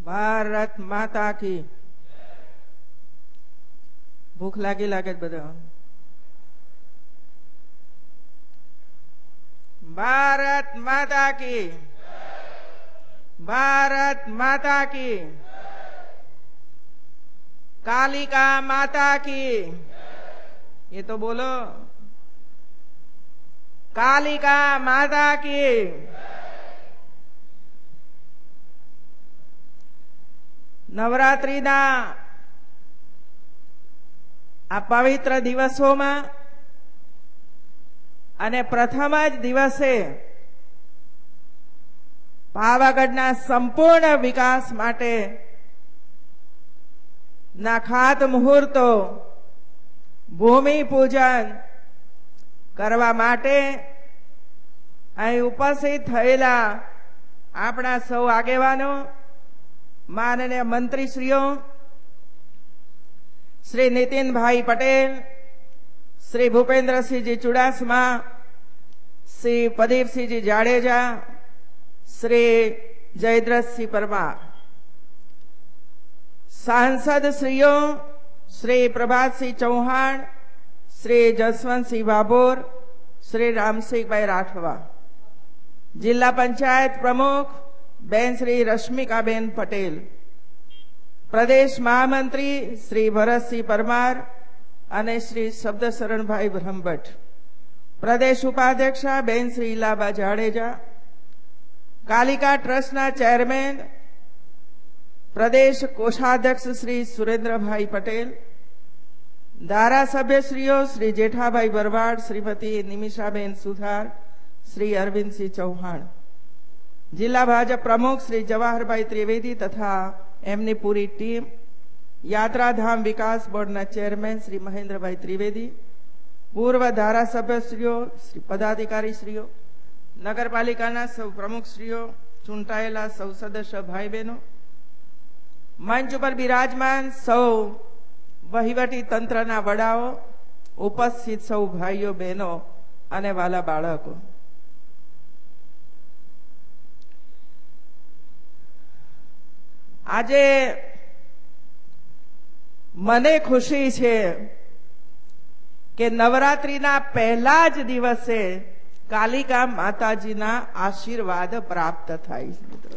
ભારત માતા કી. ભૂખ લાગે બધા. ભારત માતા કી. ભારત માતા કી. कालिका माता की. ये तो बोलो. कालिका माता की. નવરાત્રીના આ પવિત્ર દિવસોમાં અને પ્રથમ જ દિવસે પાવાગઢના સંપૂર્ણ વિકાસ માટે ના ખાત મુહૂર્તો ભૂમિ પૂજન કરવા માટે અહીં ઉપસ્થિત થયેલા આપણા સૌ આગેવાનો, માનનીય મંત્રીશ્રીઓ, શ્રી નીતિનભાઈ પટેલ, શ્રી ભૂપેન્દ્રસિંહજી ચુડાસમા, શ્રી પ્રદીપસિંહજી જાડેજા, શ્રી જયદ્રથસિંહ પરમાર, सांसद श्रीओ श्री प्रभातसिंह चौहान, श्री जसवंतसिंह बाबोर, श्री रामसिंह भाई राठवा, जिला पंचायत प्रमुख बेन श्री रश्मिकाबेन पटेल, प्रदेश महामंत्री श्री भरतसिंह परमार अने श्री शब्दशरण भाई ब्रह्मभट्ट, प्रदेश उपाध्यक्षा बेन श्री इलाबा जाडेजा, कालिका ट्रस्टना चेरमेन प्रदेश कोषाध्यक्ष श्री सुरेन्द्र भाई पटेल, धारासभ्य श्रीओ श्री जेठाभाई बरवाड, श्रीमती निमिषाबेन सुथार, श्री अरविंद सिंह चौहान, जिला भाजपा प्रमुख श्री जवाहर भाई त्रिवेदी तथा एमनी पूरी टीम, यात्राधाम विकास बोर्ड चेरमेन श्री महेंद्र भाई त्रिवेदी, पूर्व धारासभ्य श्रीओ श्री पदाधिकारी श्रीओ, नगरपालिका सौ प्रमुख श्रीओ, चूंटायेला सौ सदस्य भाई बहनों, मंच पर विराजमान सौ वहीवटी तंत्रना वडाओ, उपस्थित सौ भाईओ बहनों अने वाला बाळको, आजे मने खुशी छे के नवरात्रीना पहला ज दिवसे कालिका माताजीना आशीर्वाद प्राप्त थाय छे।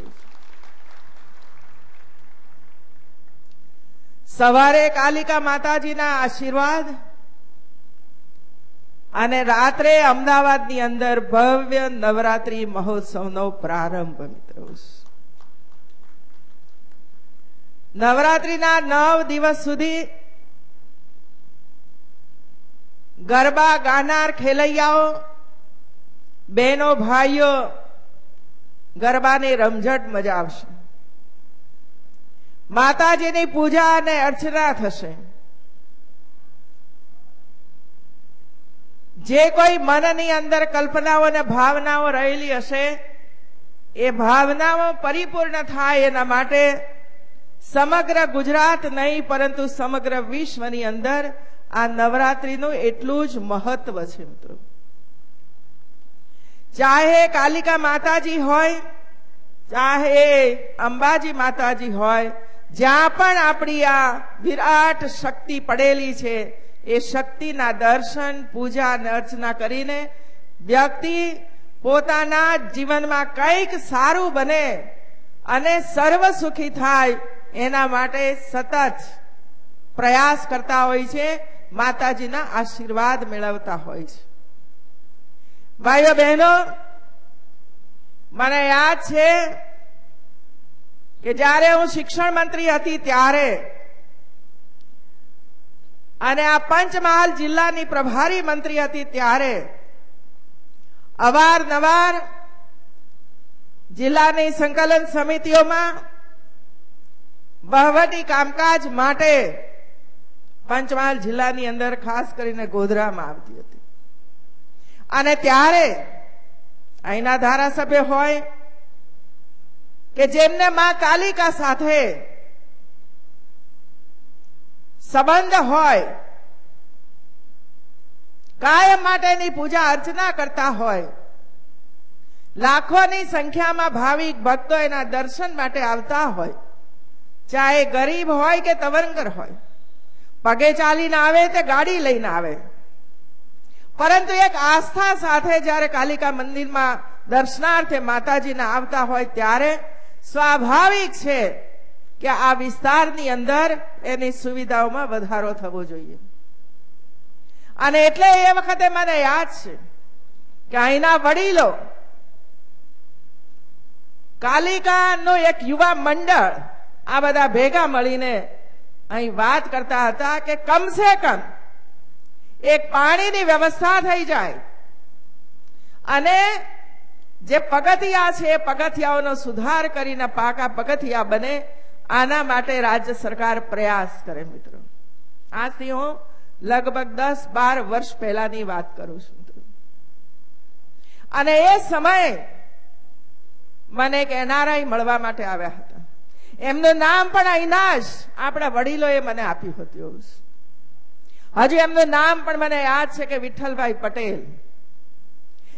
सवारे कालिका माताजीना आशीर्वाद अने रात्रे अमदावादनी अंदर भव्य नवरात्रि महोत्सवनो प्रारंभ। मित्रों, नवरात्रिना 9 दिवस सुधी गरबा गानार खेलैयाओ बहनों भाईओ गरबानी रमझट मजावशे। माताजीनी पूजा अने अर्चना थशे। जे कोई मननी अंदर कल्पनाओं अने भावनाओं रहेली हशे ए भावनाओं परिपूर्ण थाय एना माटे समग्र गुजरात नहीं परंतु समग्र विश्वनी अंदर आ नवरात्रीनुं एटलुं ज महत्व छे। मित्रों, चाहे कालिका माताजी होय, चाहे अंबाजी माताजी होय, ज्यां पण आपणी आ विराट शक्ति पड़ेली छे ए शक्तिना दर्शन, पूजा अने अर्चना करीने व्यक्ति पोताना जीवनमां कंईक सारूं बने अने सर्व सुखी थाय एना माटे सतत प्रयास करता होय छे, माताजीना आशीर्वाद मेळवता होय छे। भाईओ बहनों, मने याद छे कि जारे हूँ शिक्षण मंत्री हती त्यारे अने आ पंचमहाल जिल्लानी प्रभारी मंत्री हती त्यारे अवारनवार जिल्लानी संकलन समितिओमां वहीवटी कामकाज माटे पंचमहाल जिल्लानी अंदर खास करीने गोधरामां आवती हती अने त्यारे अहींना धारासभ्य होय के जेमने मां कालिका साथे संबंध होय, कायम माटेनी पूजा अर्चना करता होय, लाखोनी संख्यामां भाविक भक्तो एना दर्शन माटे आवता होय, ચાહે ગરીબ હોય કે તવંગર હોય, પગે ચાલીને આવે તે ગાડી લઈને આવે, પરંતુ એક આસ્થા સાથે જ્યારે કાલિકા મંદિરમાં દર્શનાર્થે માતાજીના આવતા હોય ત્યારે સ્વાભાવિક છે કે આ વિસ્તારની અંદર એની સુવિધાઓમાં વધારો થવો જોઈએ. અને એટલે એ વખતે મને યાદ છે કે અહીંના વડીલો કાલિકાનો એક યુવા મંડળ આ બધા ભેગા મળીને અહીં વાત કરતા હતા કે કમસે કમ એક પાણીની વ્યવસ્થા થઈ જાય અને જે પગથિયા છે એ પગથિયાઓનો સુધાર કરીને પાકા પગથિયા બને, આના માટે રાજ્ય સરકાર પ્રયાસ કરે. મિત્રો, આજથી હું લગભગ 10-12 વર્ષ પહેલાની વાત કરું છું. અને એ સમયે મને એક NRI મળવા માટે આવ્યા હતા. એમનું નામ પણ અહીંના જ આપણા વડીલોએ મને આપ્યું હતું. હજુ એમનું નામ પણ મને યાદ છે કે વિઠ્ઠલભાઈ પટેલ,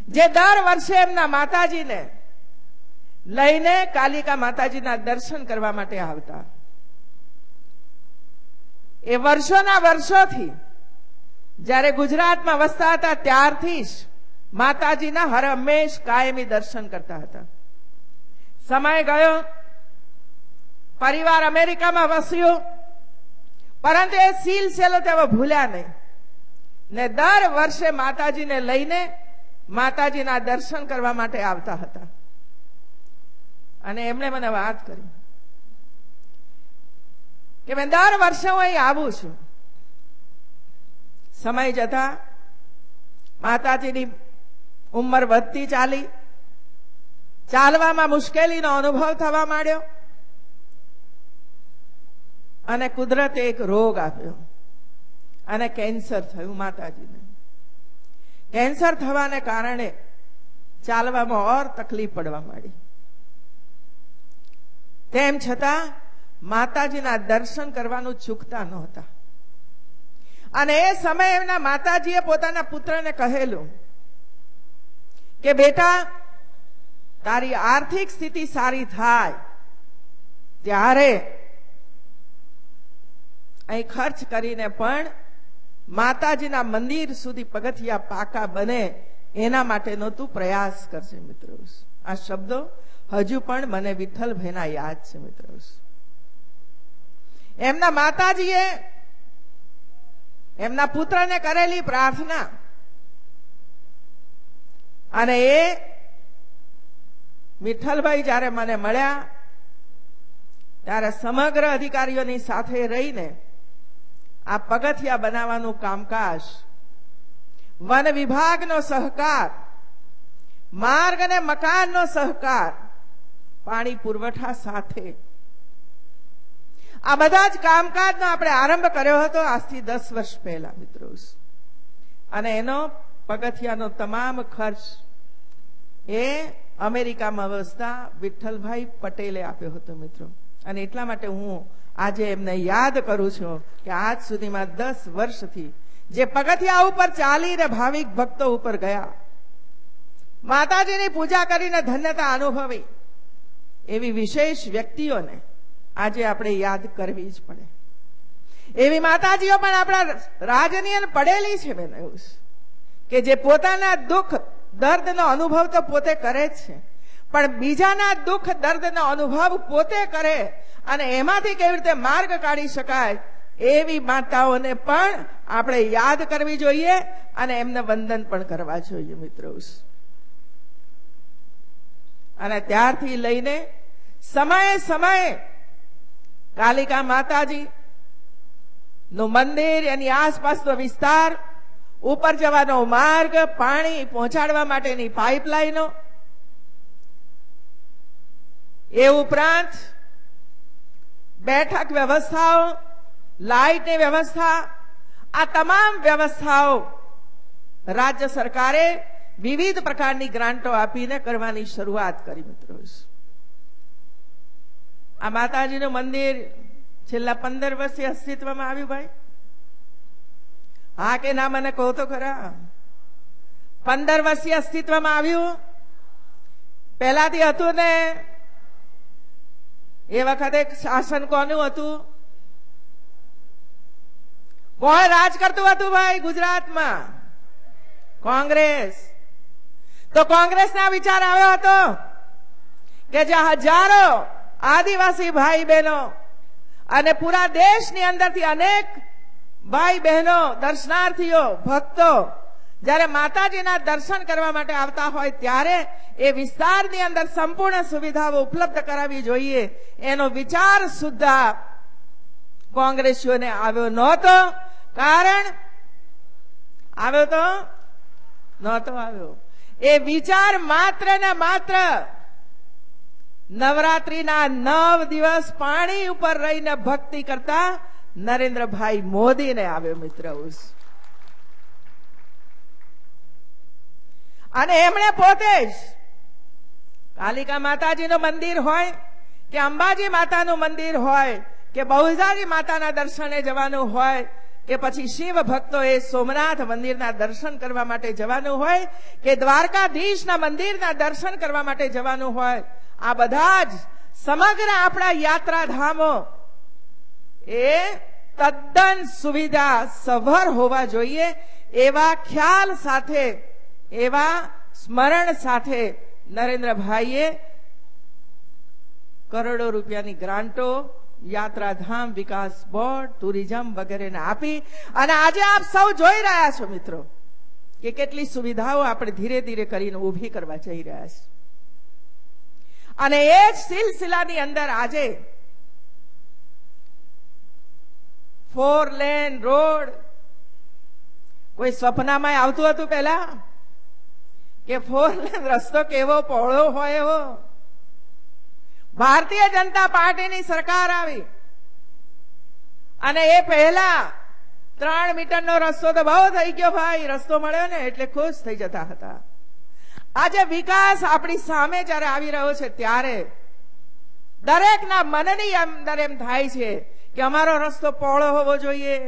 જે દર વર્ષે એમના માતાજીને લઈને કાલિકા માતાજીના દર્શન કરવા માટે આવતા. એ વર્ષોના વર્ષોથી જ્યારે ગુજરાતમાં વસતા હતા ત્યારથી જ માતાજીના હર હંમેશ કાયમી દર્શન કરતા હતા. સમય ગયો, પરિવાર અમેરિકામાં વસ્યો, પરંતુ એ સિલસિલો તેઓ ભૂલ્યા નહીં ને દર વર્ષે માતાજીને લઈને માતાજીના દર્શન કરવા માટે આવતા હતા. અને એમણે મને વાત કરી કે મેં દર વર્ષે હું અહીં આવું છું. સમય જતા માતાજીની ઉંમર વધતી ચાલી, ચાલવામાં મુશ્કેલીનો અનુભવ થવા માંડ્યો અને કુદરતે એક રોગ આપ્યો અને કેન્સર થયું માતાજીને. કેન્સર થવાને કારણે ચાલવામાં ઓર તકલીફ પડવા માંડી. તેમ છતાં માતાજીના દર્શન કરવાનું ચૂકતા નહોતા. અને એ સમયે એમના માતાજીએ પોતાના પુત્રને કહેલું કે બેટા, તારી આર્થિક સ્થિતિ સારી થાય ત્યારે અહીં ખર્ચ કરીને પણ માતાજીના મંદિર સુધી પગથિયા પાકા બને એના માટેનો તું પ્રયાસ કરશે. મિત્રો, આ શબ્દો હજુ પણ મને વિઠ્ઠલભાઈના યાદ છે. મિત્રો, એમના માતાજીએ એમના પુત્રને કરેલી પ્રાર્થના અને એ વિઠ્ઠલભાઈ જ્યારે મને મળ્યા ત્યારે સમગ્ર અધિકારીઓની સાથે રહીને આ પગથિયા બનાવવાનું કામકાજ, વન વિભાગનો સહકાર, માર્ગ અને મકાનનો સહકાર, પાણી પુરવઠા સાથે આ બધા જ કામકાજનો આપણે આરંભ કર્યો હતો આજથી 10 વર્ષ પહેલા. મિત્રો, અને એનો પગથિયાનો તમામ ખર્ચ એ અમેરિકામાં વસતા વિઠ્ઠલભાઈ પટેલે આપ્યો હતો. મિત્રો, અને એટલા માટે હું આજે એમને યાદ કરું છું કે આજ સુધીમાં 10 વર્ષથી જે પગથિયા ઉપર ચાલીને ભાવિક ભક્તો ઉપર ગયા, માતાજીની પૂજા કરીને ધન્યતા અનુભવી, એવી વિશેષ વ્યક્તિઓને આજે આપણે યાદ કરવી જ પડે. એવી માતાજીઓ પણ આપણા રાજની અંદર પડેલી છે બેન, એવું કે જે પોતાના દુઃખ દર્દનો અનુભવ તો પોતે કરે જ છે, પણ બીજાના દુઃખ દર્દનો અનુભવ પોતે કરે અને એમાંથી કેવી રીતે માર્ગ કાઢી શકાય એવી માતાઓને પણ આપણે યાદ કરવી જોઈએ અને એમને વંદન પણ કરવા જોઈએ. મિત્રો, અને ત્યારથી લઈને સમયે સમયે કાલિકા માતાજી નું મંદિર, એની આસપાસનો વિસ્તાર, ઉપર જવાનો માર્ગ, પાણી પહોંચાડવા માટેની પાઇપલાઇનો, એ ઉપરાંત બેઠક વ્યવસ્થાઓ, લાઇટની વ્યવસ્થા, આ તમામ વ્યવસ્થાઓ રાજ્ય સરકારે વિવિધ પ્રકારની ગ્રાન્ટો આપીને કરવાની શરૂઆત કરી. મિત્રો, આ માતાજીનું મંદિર છેલ્લા 15 વર્ષથી અસ્તિત્વમાં આવ્યું. ભાઈ, હા કે ના મને કહો તો ખરા. 15 વર્ષથી અસ્તિત્વમાં આવ્યું. પહેલાથી હતું ને એ વખતે શાસન કોનું હતું? કોણ રાજ કરતું હતું ભાઈ ગુજરાતમાં? કોંગ્રેસ. તો કોંગ્રેસના વિચાર આવ્યો હતો કે જ્યાં હજારો આદિવાસી ભાઈ બહેનો અને પૂરા દેશની અંદરથી અનેક ભાઈ બહેનો, દર્શનાર્થીઓ, ભક્તો જ્યારે માતાજીના દર્શન કરવા માટે આવતા હોય ત્યારે એ વિસ્તારની અંદર સંપૂર્ણ સુવિધાઓ ઉપલબ્ધ કરાવવી જોઈએ એનો વિચાર સુદ્ધા કોંગ્રેસીઓને આવ્યો નહોતો. કારણ આવ્યો તો નહોતો આવ્યો. એ વિચાર માત્ર ને માત્ર નવરાત્રીના 9 દિવસ પાણી ઉપર રહીને ભક્તિ કરતા નરેન્દ્રભાઈ મોદીને આવ્યો મિત્ર. અને એમણે પોતે જ કાલિકા માતાજીનું મંદિર હોય કે અંબાજી માતાનું મંદિર હોય કે બહુજાજી માતાના દર્શને જવાનું હોય કે પછી શિવ ભક્તોએ સોમનાથ મંદિરના દર્શન કરવા માટે જવાનું હોય કે દ્વારકાધીશના મંદિરના દર્શન કરવા માટે જવાનું હોય, આ બધા જ સમગ્ર આપણા યાત્રાધામો એ તદ્દન સુવિધા સભર હોવા જોઈએ એવા ખ્યાલ સાથે, એવા સ્મરણ સાથે નરેન્દ્રભાઈએ કરોડો રૂપિયાની ગ્રાન્ટો યાત્રાધામ વિકાસ બોર્ડ, ટુરિઝમ વગેરેને આપી અને આજે આપ સૌ જોઈ રહ્યા છો મિત્રો કે કેટલી સુવિધાઓ આપણે ધીરે ધીરે કરીને ઊભી કરવા જઈ રહ્યા છે. અને એ જ સિલસિલાની અંદર આજે 4 લેન રોડ કોઈ સ્વપ્નમાં આવતું હતું પહેલા કે 4 લેન રસ્તો કેવો પહોળો હોય એવો? ભારતીય જનતા પાર્ટીની સરકાર આવી અને એ પહેલા 3 મીટરનો રસ્તો તો બહુ થઈ ગયો ભાઈ, રસ્તો મળ્યો ને એટલે ખુશ થઈ જતા હતા. આજે વિકાસ આપણી સામે જયારે આવી રહ્યો છે ત્યારે દરેકના મનની અંદર એમ થાય છે કે અમારો રસ્તો પહોળો હોવો જોઈએ.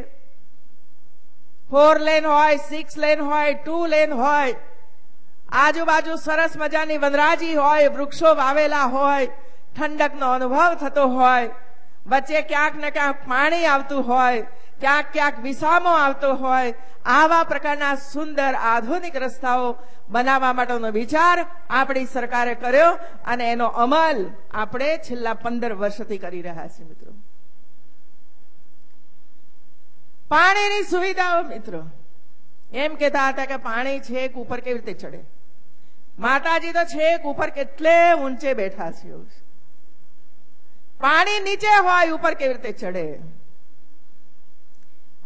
4 લેન હોય, 6 લેન હોય, 2 લેન હોય, આજુબાજુ સરસ મજાની વનરાજી હોય, વૃક્ષો વાવેલા હોય, ઠંડકનો અનુભવ થતો હોય, વચ્ચે ક્યાંક ને ક્યાંક પાણી આવતું હોય, ક્યાંક ક્યાંક વિસામો આવતો હોય, આવા પ્રકારના સુંદર આધુનિક રસ્તાઓ બનાવવા માટેનો વિચાર આપણી સરકારે કર્યો અને એનો અમલ આપણે છેલ્લા 15 વર્ષથી કરી રહ્યા છીએ મિત્રો. પાણીની સુવિધાઓ મિત્રો એમ કહેતા હતા કે પાણી છેક ઉપર કેવી રીતે ચડે? માતાજી તો છેક ઉપર કેટલે ઊંચે બેઠા છે, પાણી નીચે હોય ઉપર કેવી રીતે ચડે?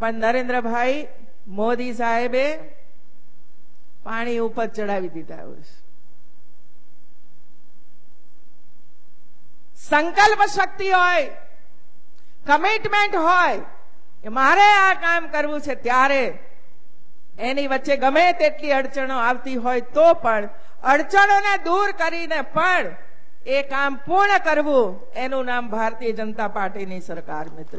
પણ નરેન્દ્રભાઈ મોદી સાહેબે પાણી ઉપર ચડાવી દીધા. સંકલ્પ શક્તિ હોય, કમિટમેન્ટ હોય કે મારે આ કામ કરવું છે ત્યારે એની વચ્ચે ગમે તેટલી અડચણો આવતી હોય તો પણ અડચણોને દૂર કરીને પણ એ કામ પૂર્ણ કરવું, એનું નામ ભારતીય જનતા પાર્ટીની સરકાર મિત્ર.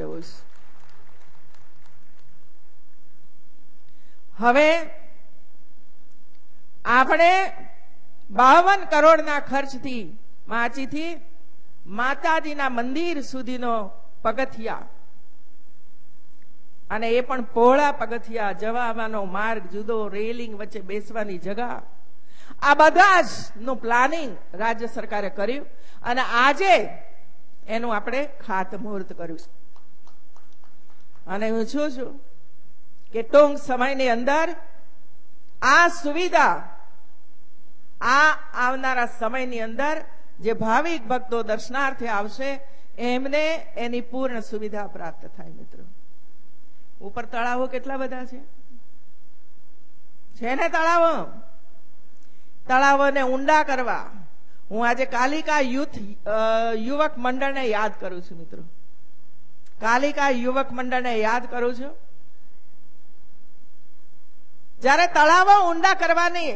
હવે આપણે 52 કરોડના ખર્ચથી માચીથી માતાજીના મંદિર સુધીનો પગથિયા, અને એ પણ પહોળા પગથિયા, જવા આવવાનો માર્ગ જુદો, રેલિંગ વચ્ચે બેસવાની જગા, આ બધા જ નું પ્લાનિંગ રાજ્ય સરકારે કર્યું અને આજે એનું આપણે ખાતમુહૂર્ત કર્યું. અને હું છું કે ટૂંક સમયની અંદર આ સુવિધા આ આવનારા સમયની અંદર જે ભાવિક ભક્તો દર્શનાર્થે આવશે એમને એની પૂર્ણ સુવિધા પ્રાપ્ત થાય મિત્રો. ઉપર તળાવો કેટલા બધા છે ને તળાવો, તળાવોને ઊંડા કરવા હું આજે કાલિકા યુવક મંડળને યાદ કરું છું મિત્રો. કાલિકા યુવક મંડળને યાદ કરું છું. જ્યારે તળાવો ઊંડા કરવાની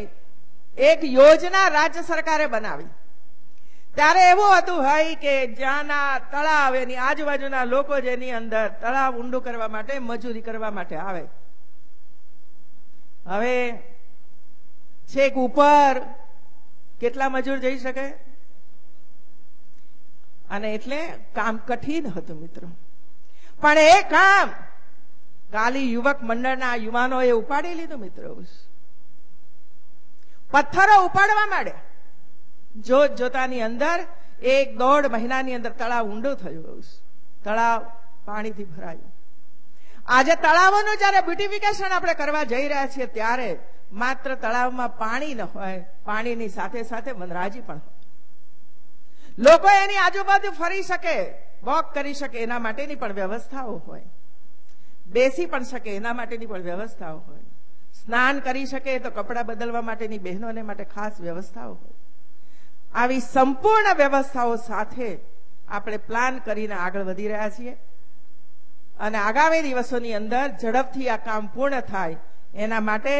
એક યોજના રાજ્ય સરકારે બનાવી ત્યારે એવું હતું ભાઈ કે જ્યાંના તળાવ એની આજુબાજુના લોકો જેની અંદર તળાવ ઊંડું કરવા માટે મજૂરી કરવા માટે આવે, હવે છેક ઉપર કેટલા મજૂર જઈ શકે? અને એટલે કામ કઠિન હતું મિત્રો. પણ એ કામ કાલી યુવક મંડળના યુવાનોએ ઉપાડી લીધું મિત્રો. પથ્થરો ઉપાડવા માંડ્યા. જોત જોતાની અંદર 1-1.5 મહિનાની અંદર તળાવ ઊંડું થયું. તળાવ પાણીથી ભરાયું. આજે તળાવોનું જયારે બ્યુટિફિકેશન આપણે કરવા જઈ રહ્યા છીએ ત્યારે માત્ર તળાવમાં પાણી ન હોય, પાણીની સાથે સાથે વનરાજી પણ હોય. લોકો એની આજુબાજુ ફરી શકે, વોક કરી શકે એના માટેની પણ વ્યવસ્થાઓ હોય, બેસી પણ શકે એના માટેની પણ વ્યવસ્થાઓ હોય, સ્નાન કરી શકે તો કપડાં બદલવા માટેની બહેનોને માટે ખાસ વ્યવસ્થાઓ હોય. આવી સંપૂર્ણ વ્યવસ્થાઓ સાથે આપણે પ્લાન કરીને આગળ વધી રહ્યા છીએ અને આગામી દિવસોની અંદર ઝડપથી આ કામ પૂર્ણ થાય એના માટે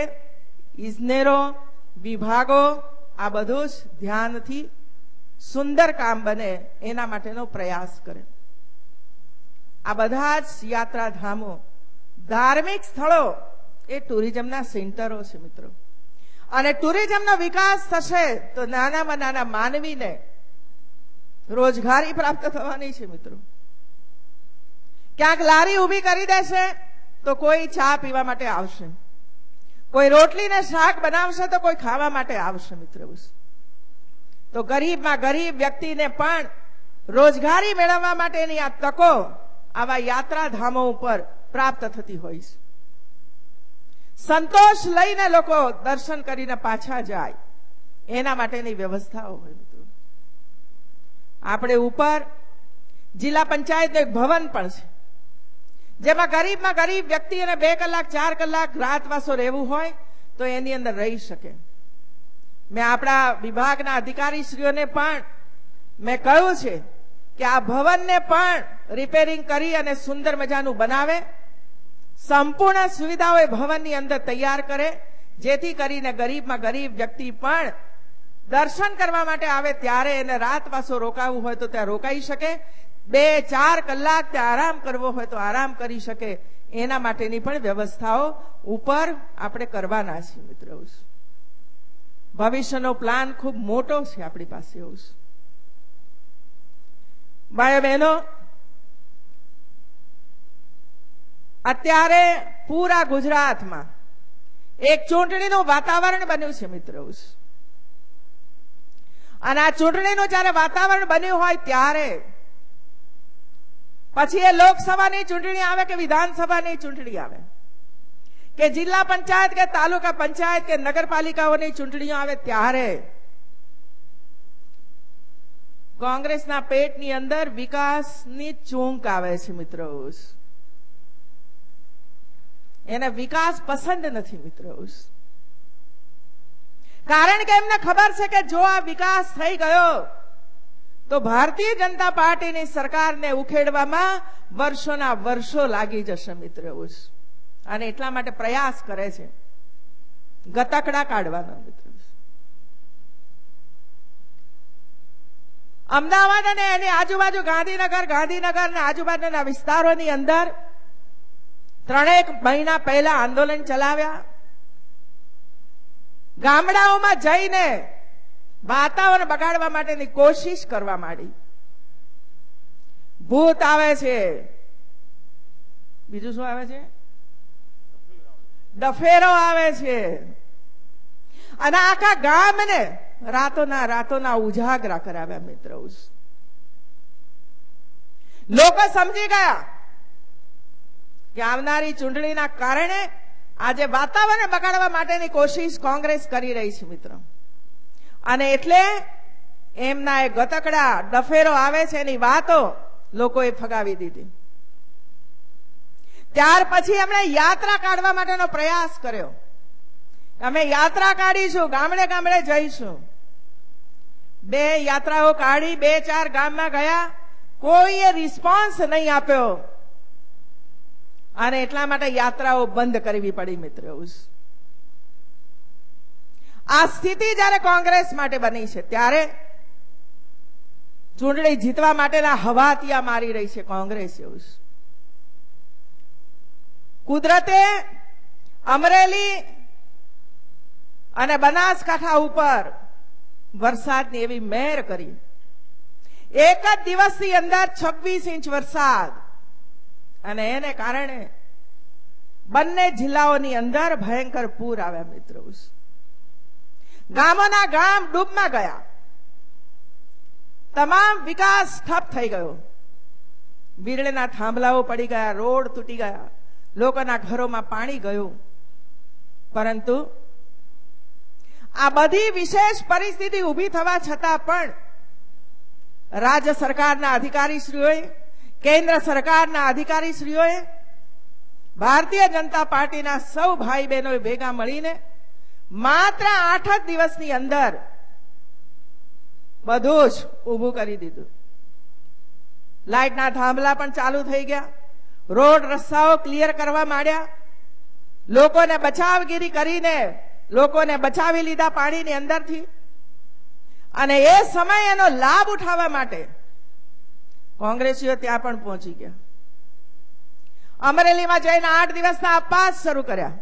ઇજનેરો, વિભાગો આ બધું જ ધ્યાનથી સુંદર કામ બને એના માટેનો પ્રયાસ કરે. આ બધા જ યાત્રાધામો, ધાર્મિક સ્થળો એ ટુરિઝમના સેન્ટરો છે મિત્રો. અને ટુરિઝમનો વિકાસ થશે તો નાનામાં નાના માનવીને રોજગારી પ્રાપ્ત થવાની છે મિત્રો. ક્યાંક લારી ઊભી કરી દેશે તો કોઈ ચા પીવા માટે આવશે, કોઈ રોટલી ને શાક બનાવશે તો કોઈ ખાવા માટે આવશે મિત્રો. તો ગરીબમાં ગરીબ વ્યક્તિને પણ રોજગારી મેળવવા માટેની આ તકો આવા યાત્રાધામો ઉપર પ્રાપ્ત થતી હોય છે. સંતોષ લઈને લોકો દર્શન કરીને પાછા જાય એના માટેની વ્યવસ્થાઓ હોય મિત્રો. આપણે ઉપર જિલ્લા પંચાયતનું એક ભવન પણ છે જેમાં ગરીબમાં ગરીબ વ્યક્તિને 2 કલાક 4 કલાક રાતવાસો રહેવું હોય તો એની અંદર રહી શકે. મેં આપણા વિભાગના અધિકારીશ્રીઓને પણ મેં કહ્યું છે કે આ ભવનને પણ રિપેરિંગ કરી અને સુંદર મજાનું બનાવે, સંપૂર્ણ સુવિધાઓ એ ભવનની અંદર તૈયાર કરે, જેથી કરીને ગરીબમાં ગરીબ વ્યક્તિ પણ દર્શન કરવા માટે આવે ત્યારે એને રાતવાસો રોકાવું હોય તો ત્યાં રોકાઈ શકે, 2-4 કલાક ત્યાં આરામ કરવો હોય તો આરામ કરી શકે. એના માટેની પણ વ્યવસ્થાઓ ઉપર આપણે કરવાના છીએ મિત્રો. ભવિષ્યનો પ્લાન ખૂબ મોટો છે આપણી પાસે. ભાઈઓ બહેનો, અત્યારે પૂરા ગુજરાતમાં એક ચૂંટણીનું વાતાવરણ બન્યું છે મિત્રો. અને આ ચૂંટણીનું જયારે વાતાવરણ બન્યું હોય ત્યારે પછી એ લોકસભાની ચૂંટણી આવે કે વિધાનસભાની ચૂંટણી આવે કે જિલ્લા પંચાયત કે તાલુકા પંચાયત કે નગરપાલિકાઓની ચૂંટણીઓ આવે ત્યારે કોંગ્રેસના પેટની અંદર વિકાસની ચૂંક આવે છે મિત્રો. એને વિકાસ પસંદ નથી મિત્રો. કારણ કે એમને ખબર છે કે જો આ વિકાસ થઈ ગયો તો ભારતીય જનતા પાર્ટીની સરકારને ઉખેડવામાં વર્ષોના વર્ષો લાગી જશે મિત્રો. અને એટલા માટે પ્રયાસ કરે છે ગતકડા કાઢવાના મિત્રો. અમદાવાદ અને એની આજુબાજુ ગાંધીનગર અને આજુબાજુના વિસ્તારોની અંદર 3 મહિના પહેલા આંદોલન ચલાવ્યા. ગામડાઓમાં જઈને વાતાવરણ બગાડવા માટેની કોશિશ કરવા માંડી. ભૂત આવે છે, બીજું શું આવે છે? ડફેરો આવે છે. અને આખા ગામને રાતોના ઉજાગરા કરાવ્યા મિત્રો. લોકો સમજી ગયા કે આવનારી ચૂંટણીના કારણે આજે વાતાવરણ બગાડવા માટેની કોશિશ કોંગ્રેસ કરી રહી છે મિત્રો. અને એટલે એમના એ ગતકડા ડફેરો આવે છે એની વાતો લોકોએ ફગાવી દીધી. ત્યાર પછી એમણે યાત્રા કાઢવા માટેનો પ્રયાસ કર્યો. અમે યાત્રા કાઢીશું, ગામડે ગામડે જઈશું. 2 યાત્રાઓ કાઢી, 2-4 ગામમાં ગયા, કોઈએ રિસ્પોન્સ નહીં આપ્યો અને એટલા માટે યાત્રાઓ બંધ કરવી પડી મિત્રો. આ સ્થિતિ જયારે કોંગ્રેસ માટે બની છે ત્યારે ચૂંટણી જીતવા માટેના હવાતિયા મારી રહી છે કોંગ્રેસ. કુદરતે અમરેલી અને બનાસકાંઠા ઉપર વરસાદની એવી મહેર કરી, એક જ દિવસની અંદર 26 ઇંચ વરસાદ, અને એને કારણે બંને જિલ્લાઓની અંદર ભયંકર પૂર આવ્યા મિત્રો. ગામોના ગામ ડૂબમાં ગયા, તમામ વિકાસ ઠપ થઈ ગયો, વીજળીના થાંભલાઓ પડી ગયા, રોડ તૂટી ગયા, લોકોના ઘરોમાં પાણી ગયું. પરંતુ આ બધી વિશેષ પરિસ્થિતિ ઉભી થવા છતાં પણ રાજ્ય સરકારના અધિકારીશ્રીઓએ, કેન્દ્ર સરકારના અધિકારીશ્રીઓએ, ભારતીય જનતા પાર્ટીના સૌ ભાઈ બહેનોએ ભેગા મળીને માત્ર 8 જ દિવસની અંદર બધું જ ઊભું કરી દીધું. લાઇટના થાંભલા પણ ચાલુ થઈ ગયા, રોડ રસ્તાઓ ક્લિયર કરવા માંડ્યા, લોકોને બચાવગીરી કરીને લોકોને બચાવી લીધા પાણીની અંદરથી. અને એ સમયનો લાભ ઉઠાવવા માટે કોંગ્રેસીઓ ત્યાં પણ પહોંચી ગયા. અમરેલીમાં જઈને 8 દિવસના ઉપવાસ શરૂ કર્યા.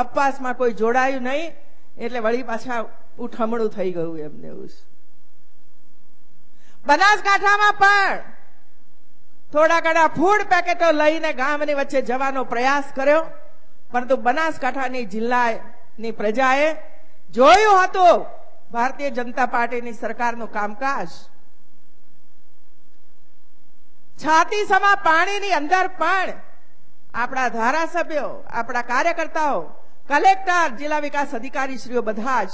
ઉપવાસમાં કોઈ જોડાયું નહીં એટલે વળી પાછા ઉઠમણું થઈ ગયું એમને. બનાસકાંઠામાં પણ થોડા ઘણા ફૂડ પેકેટો લઈને ગામની વચ્ચે જવાનો પ્રયાસ કર્યો, પરંતુ બનાસકાંઠાની જિલ્લાની પ્રજાએ જોયું હતું ભારતીય જનતા પાર્ટીની સરકારનું કામકાજ. છાતી સમા પાણીની અંદર પણ આપણા ધારાસભ્યો, આપણા કાર્યકર્તાઓ, કલેક્ટર, જિલ્લા વિકાસ અધિકારીશ્રીઓ બધા જ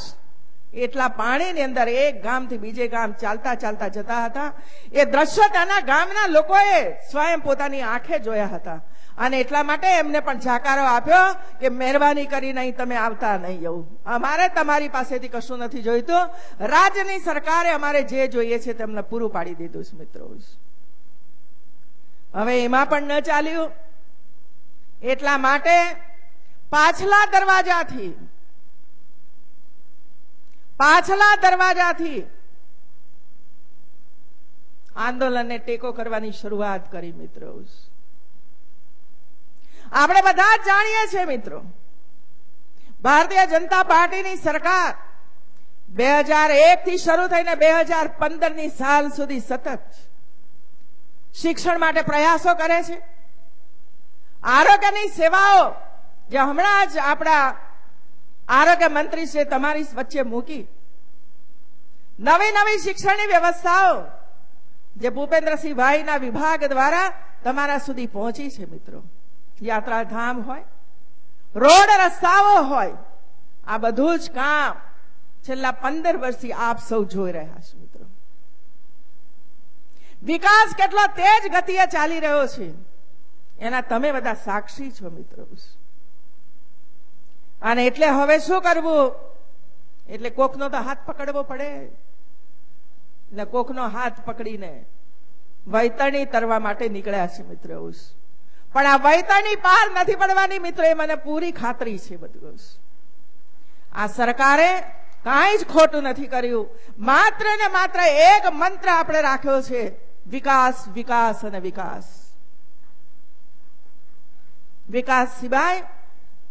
એટલા પાણીની અંદર એક ગામથી બીજે ગામ ચાલતા ચાલતા જતા હતા. એ દ્રશ્ય ત્યાંના ગામના લોકોએ સ્વયં પોતાની આંખે જોયા હતા. અને એટલા માટે એમને પણ જાકારો આપ્યો કે મહેરબાની કરી નહીં, તમે આવતા નહીં. એવું અમારે તમારી પાસેથી કશું નથી જોઈતું, રાજ્યની સરકારે અમારે જે જોઈએ છે તેમને પૂરું પાડી દીધું છે મિત્રો. હવે એમાં પણ ન ચાલ્યું, એટલા માટે પાછલા દરવાજાથી આંદોલનને ટેકો કરવાની શરૂઆત કરી મિત્રો. આપણે બધા જ જાણીએ છીએ મિત્રો, ભારતીય જનતા પાર્ટીની સરકાર 2001 થી શરૂ થઈને 2015ની સાલ સુધી સતત શિક્ષણ માટે પ્રયાસો કરે છે. આરોગ્યની સેવાઓ જે હમણાં જ આપણા આરોગ્ય મંત્રી છે તમારી વચ્ચે મૂકી, નવી નવી શિક્ષણની વ્યવસ્થાઓ જે ભૂપેન્દ્રસિંહ ભાઈના વિભાગ દ્વારા તમારા સુધી પહોંચી છે મિત્રો. યાત્રાધામ હોય, રોડ રસ્તાઓ હોય, આ બધું જ કામ છેલ્લા 15 વર્ષથી આપ સૌ જોઈ રહ્યા છો મિત્રો. વિકાસ કેટલો તેજ ગતિએ ચાલી રહ્યો છે એના તમે બધા સાક્ષી છો મિત્રો. અને એટલે હવે શું કરવું? એટલે કોકનો તો હાથ પકડવો પડે, એટલે કોકનો હાથ પકડીને વૈતરણી તરવા માટે નીકળ્યા છે મિત્રો. પણ આ વૈતરણી પાર નથી પડવાની મિત્રો, એ મને પૂરી ખાતરી છે. બધું આ સરકારે કાંઈ જ ખોટું નથી કર્યું. માત્ર ને માત્ર એક મંત્ર આપણે રાખ્યો છે, વિકાસ, વિકાસ અને વિકાસ. વિકાસ સિવાય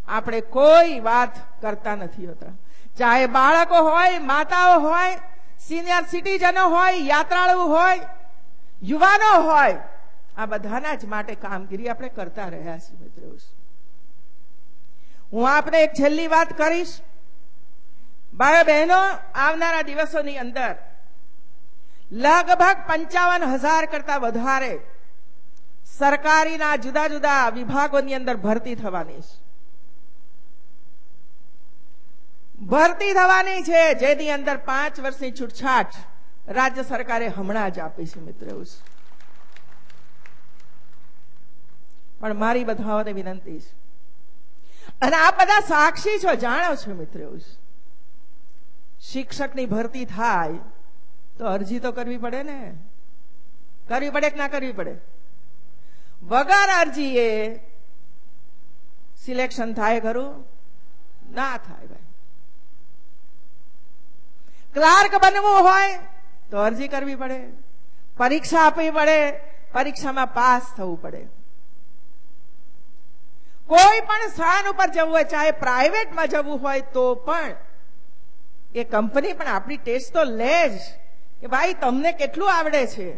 આપણે કોઈ વાત કરતા નથી હોતા. ચાહે બાળકો હોય, માતાઓ હોય, સિનિયર સિટીઝનો હોય, યાત્રાળુ હોય, યુવાનો હોય, આ બધાના જ માટે કામગીરી આપણે કરતા રહ્યા છીએ મિત્રો. હું આપને એક છેલ્લી વાત કરીશ. ભાઈઓ બહેનો, આવનારા દિવસોની અંદર લગભગ 55,000 કરતા વધારે સરકારીના જુદા જુદા વિભાગોની અંદર ભરતી થવાની છે, જેની અંદર 5 વર્ષની છૂટછાટ રાજ્ય સરકારે હમણાં જ આપી છે મિત્રો. પણ મારી બધાઓને વિનંતી છે, અને આ બધા સાક્ષી છો, જાણો છો મિત્રો, શિક્ષકની ભરતી થાય તો અરજી તો કરવી પડે ને. કરવી પડે કે ના કરવી પડે? વગર અરજીએ સિલેક્શન થાય ખરું? ના થાય ભાઈ. ક્લાર્ક બનવું હોય તો અરજી કરવી પડે, પરીક્ષા આપવી પડે, પરીક્ષામાં પાસ થવું પડે. કોઈ પણ સ્થાન ઉપર જવું હોય, ચાહે પ્રાઇવેટમાં જવું હોય તો પણ એ કંપની પણ આપણી ટેસ્ટ તો લે જ. કે ભાઈ તમને કેટલું આવડે છે,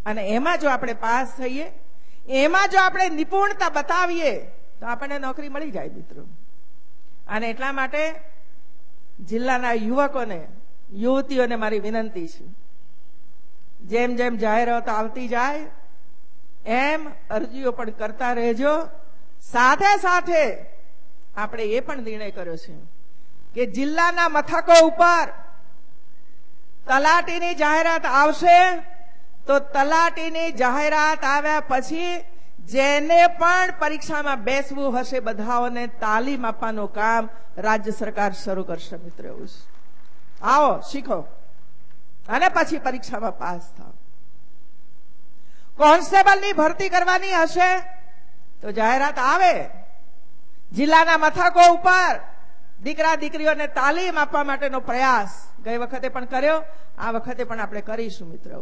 અને એમાં જો આપણે પાસ થઈએ, એમાં જો આપણે નિપુણતા બતાવીએ તો આપણને નોકરી મળી જાય મિત્રો. અને એટલા માટે જિલ્લાના યુવકોને, યુવતીઓને મારી વિનંતી છે, જેમ જેમ જાહેરાત આવતી જાય એમ અરજીઓ પણ કરતા રહેજો. સાથે સાથે આપણે એ પણ નિર્ણય કર્યો છે કે જિલ્લાના મથકો ઉપર તલાટીની જાહેરાત આવશે તો તલાટીની જાહેરાત આવ્યા પછી જેને પણ પરીક્ષામાં બેસવું હશે બધાઓને તાલીમ આપવાનું કામ રાજ્ય સરકાર શરૂ કરશે મિત્રો. એવું આવો શીખો અને પછી પરીક્ષામાં પાસ થાવ. કોન્સ્ટેબલની ભરતી કરવાની હશે તો જાહેરાત આવે, જિલ્લાના મથકો ઉપર દીકરા દીકરીઓને તાલીમ આપવા માટેનો પ્રયાસ ગઈ વખતે પણ કર્યો, આ વખતે પણ આપણે કરીશું મિત્રો.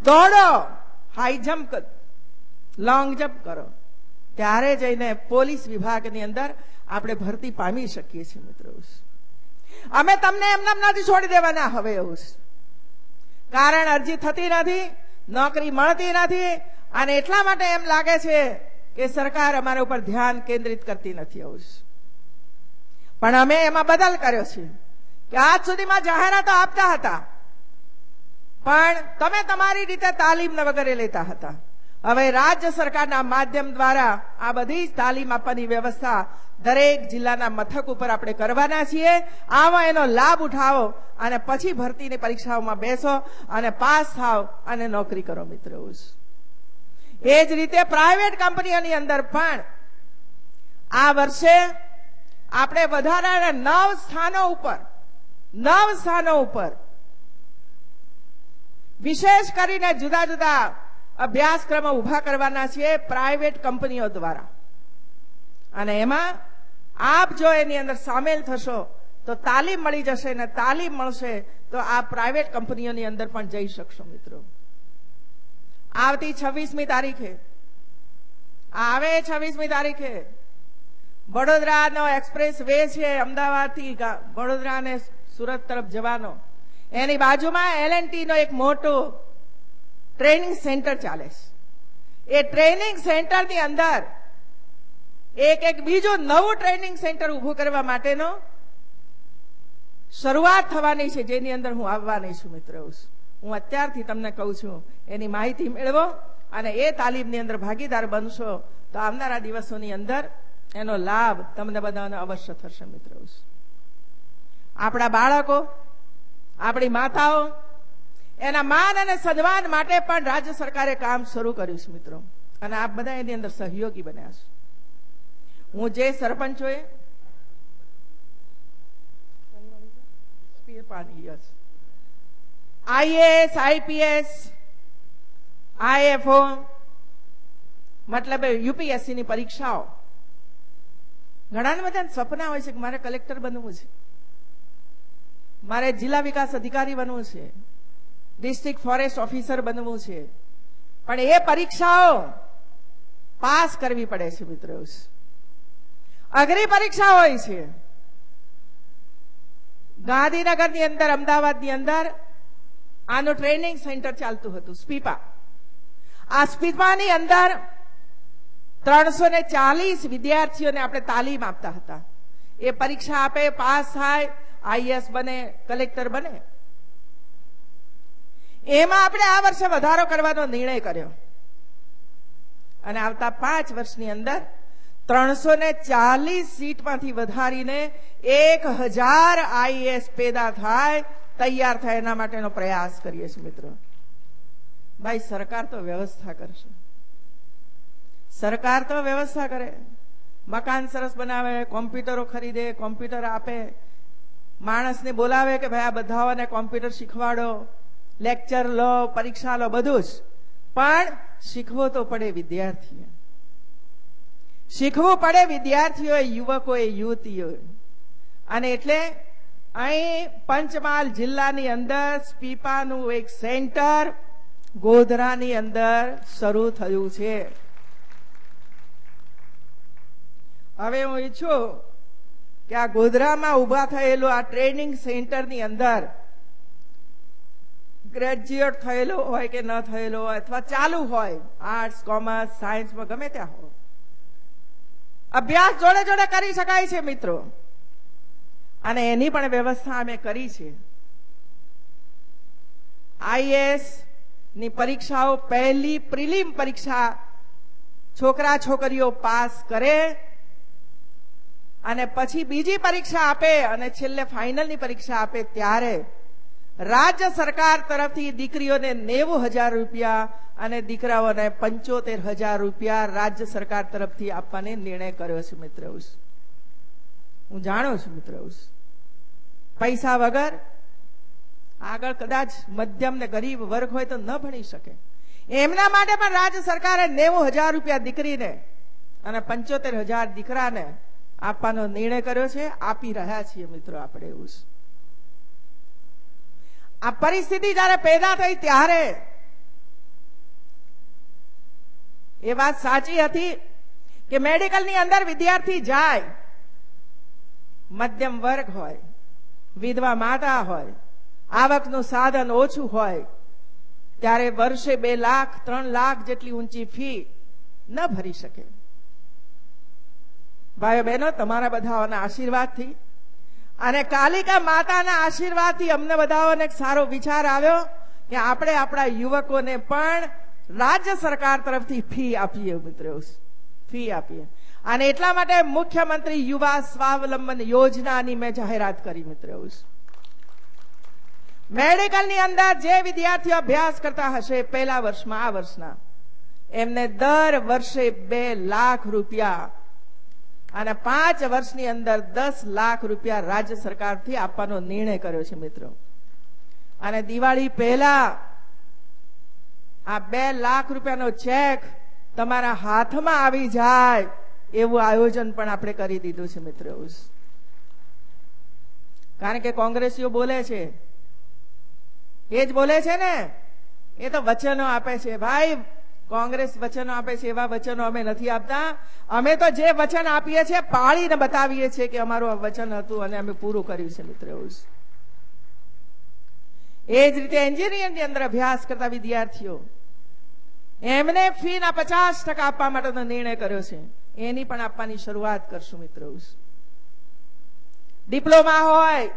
દોડો, હાઈ જમ્પ, લોંગ જમ્પ કરો, ત્યારે જઈને પોલીસ વિભાગની અંદર આપણે ભરતી પામી શકીએ છીએ મિત્રો. અમે તમને એમને નથી છોડી દેવાના હવે. એવું કારણ અરજી થતી નથી, નોકરી મળતી નથી, અને એટલા માટે એમ લાગે છે કે સરકાર અમારા ઉપર ધ્યાન કેન્દ્રિત કરતી નથી. એવું પણ અમે એમાં બદલ કર્યો છે કે આજ સુધીમાં જાહેરાતો આપતા હતા પણ તમે તમારી રીતે તાલીમ વગેરે લેતા હતા. હવે રાજ્ય સરકારના માધ્યમ દ્વારા આ બધી જ તાલીમ આપવાની વ્યવસ્થા દરેક જિલ્લાના મથક ઉપર આપણે કરવાના છીએ. આમાં એનો લાભ ઉઠાવો અને પછી ભરતીની પરીક્ષાઓમાં બેસો અને પાસ થાવ અને નોકરી કરો મિત્રો. એ જ રીતે પ્રાઇવેટ કંપનીઓની અંદર પણ આ વર્ષે આપણે વધારાના 9 સ્થાનો ઉપર વિશેષ કરીને જુદા જુદા અભ્યાસક્રમો ઉભા કરવાના છીએ પ્રાઇવેટ કંપનીઓ દ્વારા. અને એમાં આપ જો એની અંદર સામેલ થશો તો તાલીમ મળી જશે, અને તાલીમ મળશે તો આ પ્રાઇવેટ કંપનીઓની અંદર પણ જઈ શકશો મિત્રો. આવતી 26મી તારીખે આવે 26મી તારીખે વડોદરાનો એક્સપ્રેસ વે છે, અમદાવાદથી વડોદરા અને સુરત તરફ જવાનો, એની બાજુમાં L&T નો એક મોટો ટ્રેનિંગ સેન્ટર ચાલે છે. એ ટ્રેનિંગ સેન્ટરની અંદર એક બીજું નવું ટ્રેનિંગ સેન્ટર ઉભું કરવા માટેનો શરૂઆત થવાની છે, જેની અંદર હું આવવાની છું મિત્રો. હું અત્યારથી તમને કહું છું, એની માહિતી મેળવો અને એ તાલીમની અંદર ભાગીદાર બનશો તો આવનારા દિવસોની અંદર એનો લાભ તમને બધાને અવશ્ય થશે મિત્રો. આપણા બાળકો, આપણી માતાઓ, એના માન અને સન્માન માટે પણ રાજ્ય સરકારે કામ શરૂ કર્યું છે મિત્રો, અને આપ બધા એની અંદર સહયોગી બન્યા છે. હું જે સરપંચોએ IAS, IPS, IFO મતલબ UPSC ની પરીક્ષાઓ, ઘણા બધા સપના હોય છે કે મારે કલેક્ટર બનવું છે, મારે જિલ્લા વિકાસ અધિકારી બનવું છે, ડિસ્ટ્રિક્ટ ફોરેસ્ટ ઓફિસર બનવું છે, પણ એ પરીક્ષાઓ પાસ કરવી પડે છે મિત્રો. અઘરી પરીક્ષા હોય છે. ગાંધીનગરની અંદર, અમદાવાદની અંદર આનું ટ્રેનિંગ સેન્ટર ચાલતું હતું, સ્પીપા. આ સ્પીપાની અંદર 340 વિદ્યાર્થીઓને આપણે તાલીમ આપતા હતા. એ પરીક્ષા આપે, પાસ થાય, IAS બને, કલેક્ટર બને. એમાં આપણે આ વર્ષે વધારો કરવાનો નિર્ણય કર્યો અને આવતા 5 વર્ષની અંદર 340 સીટમાંથી વધારીને 1000 IAS પેદા થાય, તૈયાર થાય, એના માટેનો પ્રયાસ કરીએ છીએ મિત્રો. ભાઈ સરકાર તો વ્યવસ્થા કરશે, સરકાર તો વ્યવસ્થા કરે, મકાન સરસ બનાવે, કોમ્પ્યુટરો ખરીદે, કોમ્પ્યુટર આપે, માણસને બોલાવે કે ભાઈ આ બધાઓને કોમ્પ્યુટર શીખવાડો, લેક્ચર લો, પરીક્ષા લો, બધું જ. પણ શીખવો તો પડે વિદ્યાર્થીઓ, શીખવું પડે વિદ્યાર્થીઓએ, યુવકોએ, યુવતીઓએ. અને એટલે અહીં પંચમહાલ જિલ્લાની અંદર સ્પીપાનું એક સેન્ટર ગોધરાની અંદર શરૂ થયું છે. હવે હું ઈચ્છું કે આ ગોધરામાં ઉભા થયેલું આ ટ્રેનિંગ સેન્ટરની અંદર ગ્રેજ્યુએટ થયેલો હોય કે ન થયેલો હોય અથવા ચાલુ હોય, આર્ટ્સ, કોમર્સ, સાયન્સમાં ગમે ત્યાં હોય, અભ્યાસ જોડે જોડે કરી શકાય છે મિત્રો. અને એની પણ વ્યવસ્થા અમે કરી છે. આઈએએસ ની પરીક્ષાઓ, પહેલી પ્રિલિમ પરીક્ષા છોકરા છોકરીઓ પાસ કરે અને પછી બીજી પરીક્ષા આપે અને છેલ્લે ફાઇનલની પરીક્ષા આપે ત્યારે રાજ્ય સરકાર તરફથી દીકરીઓને 90,000 રૂપિયા અને દીકરાઓને 75,000 રૂપિયા રાજ્ય સરકાર તરફથી આપવાનો નિર્ણય કર્યો છે મિત્ર. હું જાણું છું મિત્ર, પૈસા વગર આગળ કદાચ મધ્યમ ને ગરીબ વર્ગ હોય તો ન ભણી શકે. એમના માટે પણ રાજ્ય સરકારે 90,000 રૂપિયા દીકરીને અને 75,000 દીકરાને આપવાનો નિર્ણય કર્યો છે. આપી રહ્યા છીએ મિત્રો આપણે. એવું આ પરિસ્થિતિ જયારે પેદા થઈ ત્યારે એ વાત સાચી હતી કે મેડિકલની અંદર વિદ્યાર્થી જાય, મધ્યમ વર્ગ હોય, વિધવા માતા હોય, આવકનું સાધન ઓછું હોય, ત્યારે વર્ષે 2 લાખ 3 લાખ જેટલી ઊંચી ફી ન ભરી શકે. ભાઈઓ બહેનો, તમારા બધાઓના આશીર્વાદથી અને કાલિકા માતાના આશીર્વાદથી અમને બધાઓને એક સારો વિચાર આવ્યો કે આપણે આપણા યુવકોને પણ રાજ્ય સરકાર તરફથી ફી આપીએ મિત્રો, ફી આપીએ. અને એટલા માટે મુખ્યમંત્રી યુવા સ્વાવલંબન યોજનાની મેં જાહેરાત કરી મિત્રો. મેડિકલની અંદર જે વિદ્યાર્થીઓ અભ્યાસ કરતા હશે પહેલા વર્ષમાં, આ વર્ષના, એમને દર વર્ષે 2 લાખ રૂપિયા અને 5 વર્ષની અંદર 10 લાખ રૂપિયા રાજ્ય સરકારથી આપવાનો નિર્ણય કર્યો છે મિત્રો. અને દિવાળી પહેલા આ 2 લાખ રૂપિયાનો ચેક તમારા હાથમાં આવી જાય એવું આયોજન પણ આપણે કરી દીધું છે મિત્રો. કારણ કે કોંગ્રેસીઓ બોલે છે, એ જ બોલે છે ને, એ તો વચનો આપે છે. ભાઈ, કોંગ્રેસ વચનો આપે છે એવા વચનો અમે નથી આપતા. અમે તો જે વચન આપીએ છીએ પાળીને બતાવીએ છીએ કે અમારું આ વચન હતું અને અમે પૂરું કર્યું છે મિત્રો. એ જ રીતે એન્જિનિયરની અંદર અભ્યાસ કરતા વિદ્યાર્થીઓ, એમને ફીના 50% આપવા માટેનો નિર્ણય કર્યો છે. એની પણ આપવાની શરૂઆત કરશું મિત્રો. ડિપ્લોમા હોય,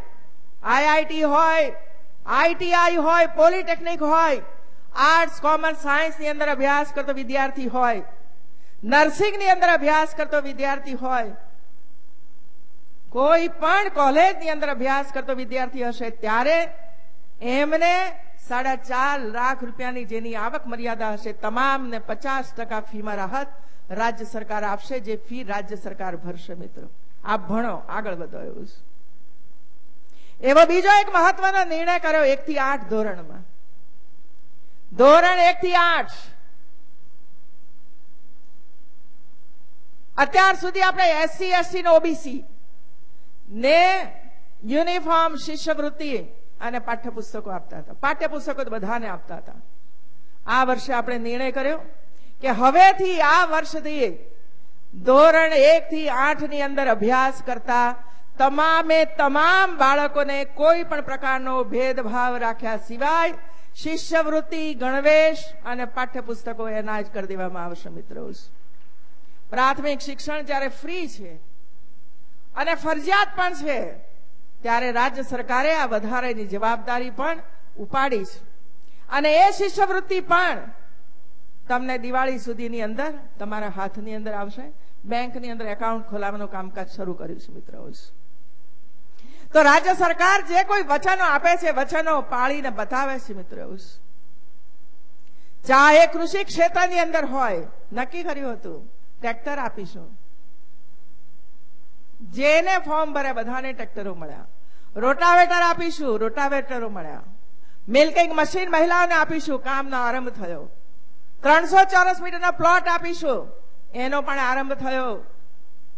આઈઆઈટી હોય, આઈટીઆઈ હોય, પોલિટેકનિક હોય, આર્ટ્સ, કોમર્સ, સાયન્સ ની અંદર અભ્યાસ કરતો વિદ્યાર્થી હોય, નર્સિંગ ની અંદર અભ્યાસ કરતો વિદ્યાર્થી હોય, કોઈ પણ કોલેજની અંદર અભ્યાસ કરતો વિદ્યાર્થી હશે ત્યારે એમને 4.5 લાખ રૂપિયાની જેની આવક મર્યાદા હશે તમામને 50% ફીમાં રાહત રાજ્ય સરકાર આપશે, જે ફી રાજ્ય સરકાર ભરશે મિત્રો. આપ ભણો, આગળ વધો. એવું એવો બીજો એક મહત્વનો નિર્ણય કર્યો 1 થી 8 ધોરણમાં. ધોરણ 1 થી 8 અત્યાર સુધી આપણે એસસી, એસટી ને ઓબીસી ને યુનિફોર્મ, શિષ્યવૃત્તિ અને પાઠ્યપુસ્તકો આપતા હતા. પાઠ્યપુસ્તકો બધાને આપતા હતા. આ વર્ષે આપણે નિર્ણય કર્યો કે હવેથી આ વર્ષથી ધોરણ 1 થી 8 ની અંદર અભ્યાસ કરતા તમામે તમામ બાળકોને કોઈ પણ પ્રકારનો ભેદભાવ રાખ્યા સિવાય શિષ્યવૃત્તિ, ગણવેશ અને પાઠ્યપુસ્તકો એનાયત કરી દેવામાં આવશે મિત્રો. પ્રાથમિક શિક્ષણ જ્યારે ફ્રી છે અને ફરજિયાત પણ છે ત્યારે રાજ્ય સરકારે આ વધારેની જવાબદારી પણ ઉપાડી છે. અને એ શિષ્યવૃત્તિ પણ તમને દિવાળી સુધીની અંદર તમારા હાથની અંદર આવશે. બેંકની અંદર એકાઉન્ટ ખોલાવવાનું કામકાજ શરૂ કર્યું છે મિત્રો. તો રાજ્ય સરકાર જે કોઈ વચનો આપે છે, વચનો પાળીને બતાવે છે મિત્રો. ચાહે કૃષિ ક્ષેત્રની અંદર હોય, નક્કી કર્યું હતું ટ્રેક્ટર આપીશું. જેને ફોર્મ ભર્યા બધાને ટ્રેક્ટરો મળ્યા. રોટાવેટર આપીશું, રોટાવેટરો મળ્યા. મિલ્કિંગ મશીન મહિલાઓને આપીશું, કામનો આરંભ થયો. 300 ચોરસ મીટરના પ્લોટ આપીશું, એનો પણ આરંભ થયો.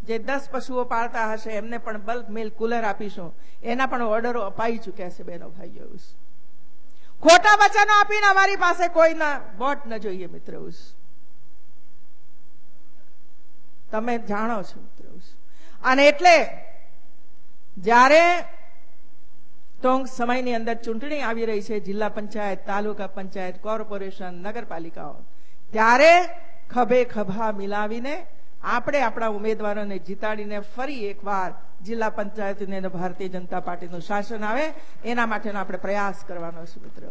જે 10 પશુઓ પાળતા હશે એમને પણ બલ્ક મિલ્ક કુલર આપીશું, એના પણ ઓર્ડરો અપાઈ ચુક્યા છે બહેનો ભાઈઓ. ખોટા વચનો આપીને અમારી પાસે કોઈના વોટ ન જોઈએ મિત્રો. તમે જાણો છો મિત્રો. અને એટલે જ્યારે ટૂંક સમયની અંદર ચૂંટણી આવી રહી છે, જિલ્લા પંચાયત, તાલુકા પંચાયત, કોર્પોરેશન, નગરપાલિકાઓ, ત્યારે ખભે ખભા મિલાવીને આપણે આપણા ઉમેદવારોને જીતાડીને ફરી એકવાર જિલ્લા પંચાયતની અને ભારતીય જનતા પાર્ટીનું શાસન આવે એના માટેનો આપણે પ્રયાસ કરવાનો છે મિત્રો.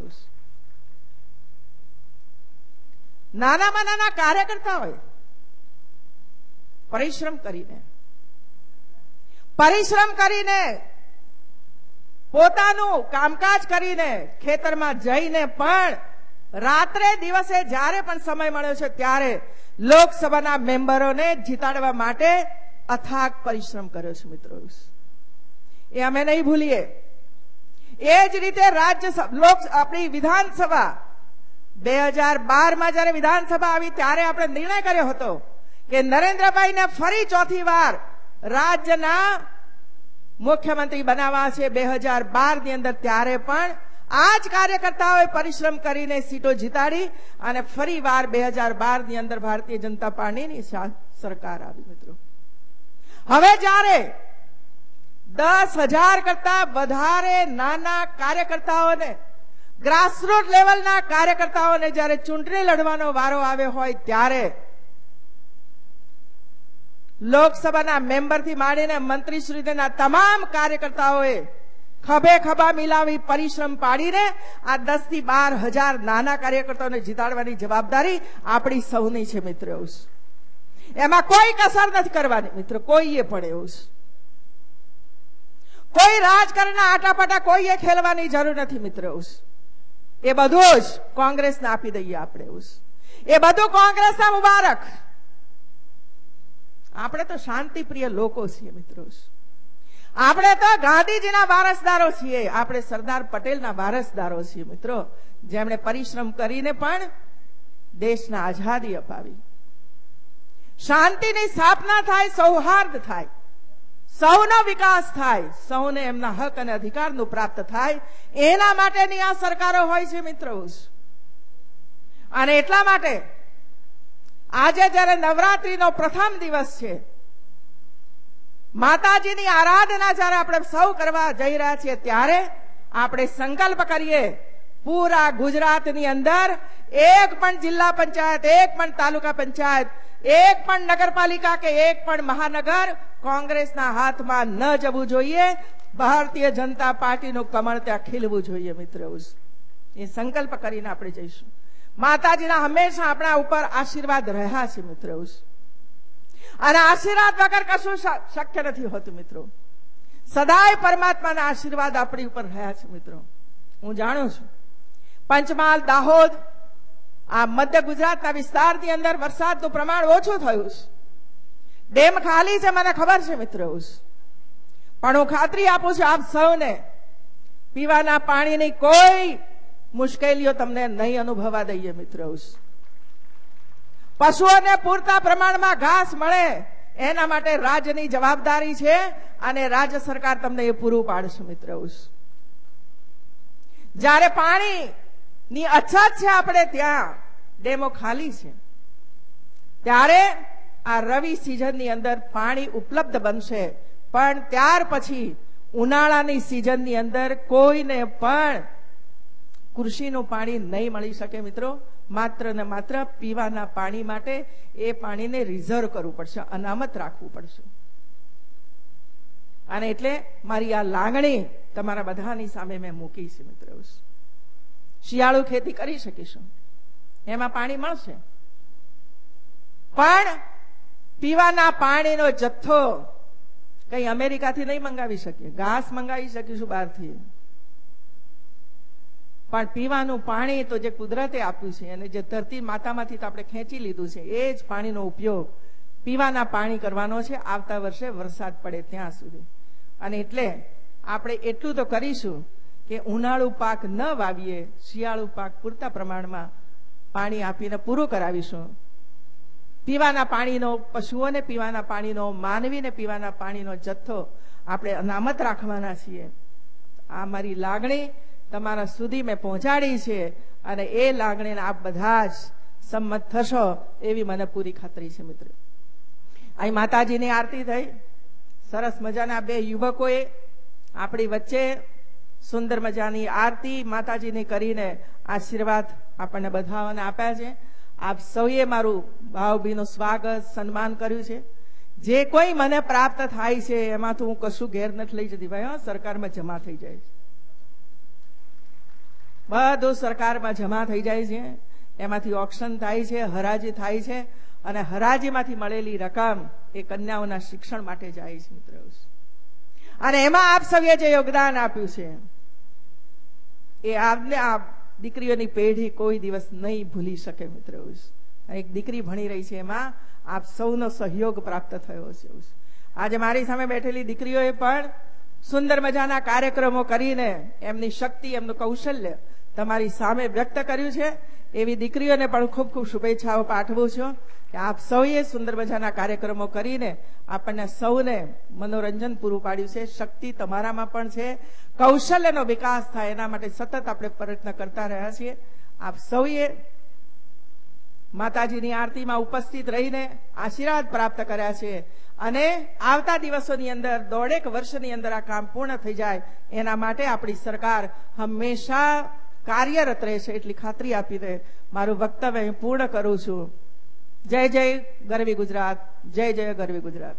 નાનામાં નાના કાર્યકર્તાઓએ પરિશ્રમ કરીને પોતાનું કામકાજ કરીને ખેતરમાં જઈને પણ રાત્રે દિવસે જ્યારે પણ સમય મળ્યો છે ત્યારે લોકસભાના મેમ્બરોને જીતાડવા માટે અથાગ પરિશ્રમ કર્યો છે મિત્રો. એ અમે નહીં ભૂલીએ. એ જ રીતે આપણી વિધાનસભા 2012માં જયારે વિધાનસભા આવી ત્યારે આપણે નિર્ણય કર્યો હતો કે નરેન્દ્રભાઈને ફરી ચોથી વાર રાજ્યના મુખ્યમંત્રી બનાવવા છે 2012ની અંદર. ત્યારે પણ આ જ કાર્યકર્તાઓએ પરિશ્રમ કરીને સીટો જીતાડી અને ફરી વાર 2012ની અંદર ભારતીય જનતા પાર્ટીની સરકાર આવી મિત્રો. હવે જ્યારે 10,000 કરતા વધારે નાના કાર્યકર્તાઓને, ગ્રાસરૂટ લેવલના કાર્યકર્તાઓને જ્યારે ચૂંટણી લડવાનો વારો આવ્યો હોય ત્યારે લોકસભાના મેમ્બરથી માંડીને મંત્રી સુધીના તમામ કાર્યકર્તાઓએ ખભે ખભા મિલાવી પરિશ્રમ પાડીને આ 10 થી 12,000 નાના કાર્યકર્તાઓને જીતાડવાની જવાબદારી આપણી સૌની છે મિત્રો. એમાં કોઈ કસર નથી કરવાની મિત્રો, કોઈએ પણ એવું કોઈ રાજકારણના આટાપાટા કોઈએ ખેલવાની જરૂર નથી મિત્રો. એ બધું જ કોંગ્રેસને આપી દઈએ આપણે. એ બધું કોંગ્રેસના મુબારક. આપણે તો શાંતિપ્રિય લોકો છીએ મિત્રો. આપણે તો ગાંધીજીના વારસદારો છીએ, આપણે સરદાર પટેલના વારસદારો છીએ મિત્રો, જેમણે પરિશ્રમ કરીને પણ દેશને આઝાદી અપાવી. શાંતિની સ્થાપના થાય, સૌહાર્દ થાય, સૌનો વિકાસ થાય, સૌને એમના હક અને અધિકારનું પ્રાપ્ત થાય, એના માટેની આ સરકારો હોય છે મિત્રો. અને એટલા માટે આજે જયારે નવરાત્રીનો પ્રથમ દિવસ છે, માતાજીની આરાધના જયારે આપણે સૌ કરવા જઈ રહ્યા છીએ, ત્યારે આપણે સંકલ્પ કરીએ પૂરા ગુજરાતની અંદર એક પણ જિલ્લા પંચાયત, એક પણ તાલુકા પંચાયત, એક પણ નગરપાલિકા કે એક પણ મહાનગર કોંગ્રેસના હાથમાં ન જવું જોઈએ. ભારતીય જનતા પાર્ટીનું કમળ ત્યાં ખીલવું જોઈએ મિત્રો. એ સંકલ્પ કરીને આપણે જઈશું. માતાજીના હંમેશા આપણા ઉપર આશીર્વાદ રહ્યા છે મિત્રો. અને આશીર્વાદ વગર કશું શક્ય નથી હોતું મિત્રો. સદાય પરમાત્માના આશીર્વાદ આપણી ઉપર રહ્યા છે મિત્રો. હું જાણું છું પંચમહાલ, દાહોદ, આ મધ્ય ગુજરાતના વિસ્તારની અંદર વરસાદનું પ્રમાણ ઓછું થયું છે. ડેમ ખાલી છે, મને ખબર છે મિત્રો. પણ હું ખાતરી આપું છું આપ સૌને, પીવાના પાણીની કોઈ મુશ્કેલીઓ તમને નહીં અનુભવવા દઈએ મિત્રો. પશુઓને પૂરતા પ્રમાણમાં ઘાસ મળે એના માટે રાજ્યની જવાબદારી છે અને રાજ્ય સરકાર તમને એ પૂરું પાડશે મિત્રો. જ્યારે પાણીની અછત છે આપણે ત્યાં, ડેમો ખાલી છે, ત્યારે આ રવિ સિઝનની અંદર પાણી ઉપલબ્ધ બનશે. પણ ત્યાર પછી ઉનાળાની સિઝનની અંદર કોઈને પણ કૃષિનું પાણી નહીં મળી શકે મિત્રો. માત્ર ને માત્ર પીવાના પાણી માટે એ પાણીને રિઝર્વ કરવું પડશે, અનામત રાખવું પડશે. અને એટલે મારી આ લાગણી તમારા બધાની સામે મેં મૂકી છે મિત્રો. શિયાળુ ખેતી કરી શકીશું, એમાં પાણી મળશે, પણ પીવાના પાણીનો જથ્થો કઈ અમેરિકાથી નહીં મંગાવી શકીએ. ઘાસ મંગાવી શકીશું બહારથી, પણ પીવાનું પાણી તો જે કુદરતે આપ્યું છે અને જે ધરતી માતામાંથી આપણે ખેંચી લીધું છે, એ જ પાણીનો ઉપયોગ પીવાના પાણી કરવાનો છે આવતા વર્ષે વરસાદ પડે ત્યાં સુધી. અને એટલે આપણે એટલું તો કરીશું કે ઉનાળુ પાક ન વાવીએ, શિયાળુ પાક પૂરતા પ્રમાણમાં પાણી આપીને પૂરું કરાવીશું. પીવાના પાણીનો, પશુઓને પીવાના પાણીનો, માનવીને પીવાના પાણીનો જથ્થો આપણે અનામત રાખવાના છીએ. આ મારી લાગણી તમારા સુધી મેં પહોંચાડી છે અને એ લાગણીને આપ બધા જ સંમત થશો એવી મને પૂરી ખાતરી છે મિત્રો. અહીં માતાજીની આરતી થઈ, સરસ મજાના બે યુવકોએ આપણી વચ્ચે સુંદર મજાની આરતી માતાજીની કરીને આશીર્વાદ આપણને બધાને આપ્યા છે. આપ સૌએ મારું ભાવભીનું સ્વાગત સન્માન કર્યું છે. જે કોઈ મને પ્રાપ્ત થાય છે એમાંથી હું કશું ઘેર નથી લઈ જતી ભાઈ. સરકારમાં જમા થઈ જાય છે, બધું સરકારમાં જમા થઈ જાય છે. એમાંથી ઓક્શન થાય છે, હરાજી થાય છે, અને હરાજીમાંથી મળેલી રકમ એ કન્યાઓના શિક્ષણ માટે જાય છે મિત્રો. અને એમાં આપ સૌએ જે યોગદાન આપ્યું છે એ આપને આ દીકરીઓની પેઢી કોઈ દિવસ નહીં ભૂલી શકે મિત્રો. એક દીકરી ભણી રહી છે, એમાં આપ સૌનો સહયોગ પ્રાપ્ત થયો છે. આજે મારી સામે બેઠેલી દીકરીઓએ પણ સુંદર મજાના કાર્યક્રમો કરીને એમની શક્તિ, એમનું કૌશલ્ય તમારી સામે વ્યક્ત કર્યું છે. એવી દીકરીઓને પણ ખૂબ ખૂબ શુભેચ્છાઓ પાઠવું છું કે આપ સૌએ સુંદર મજાના કાર્યક્રમો કરીને આપણને સૌને મનોરંજન પૂરું પાડ્યું છે. શક્તિ તમારામાં પણ છે, કૌશલ્યનો વિકાસ થાય એના માટે સતત આપણે પ્રયત્ન કરતા રહ્યા છીએ. આપ સૌએ માતાજીની આરતીમાં ઉપસ્થિત રહીને આશીર્વાદ પ્રાપ્ત કર્યા છે, અને આવતા દિવસોની અંદર 1.5 વર્ષની અંદર આ કામ પૂર્ણ થઈ જાય એના માટે આપણી સરકાર હંમેશા કાર્યરત રહેશે એટલી ખાતરી આપી દે મારું વક્તવ્ય પૂર્ણ કરું છું. જય જય ગરવી ગુજરાત, જય જય ગરવી ગુજરાત.